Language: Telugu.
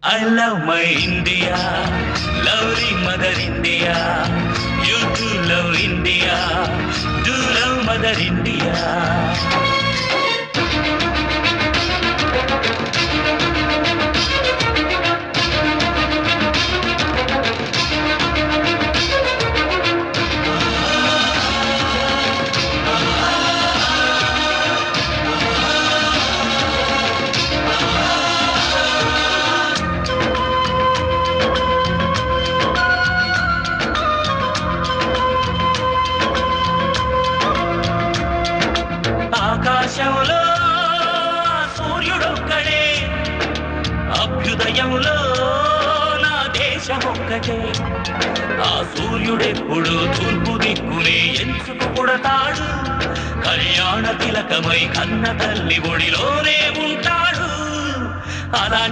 I love my India, lovely mother India. You too love India, do love mother India. ఆకాశంలో సూర్యుడొక్కడే, అభ్యుదయంలో నా దేశమొక్కటే. ఆ సూర్యుడెప్పుడు తూర్పు దిక్కునే ఎంచుకు పుడతాడు, కళ్యాణ తిలకమై కన్న తల్లి ఒడిలోనే ఉంటాడు. అలా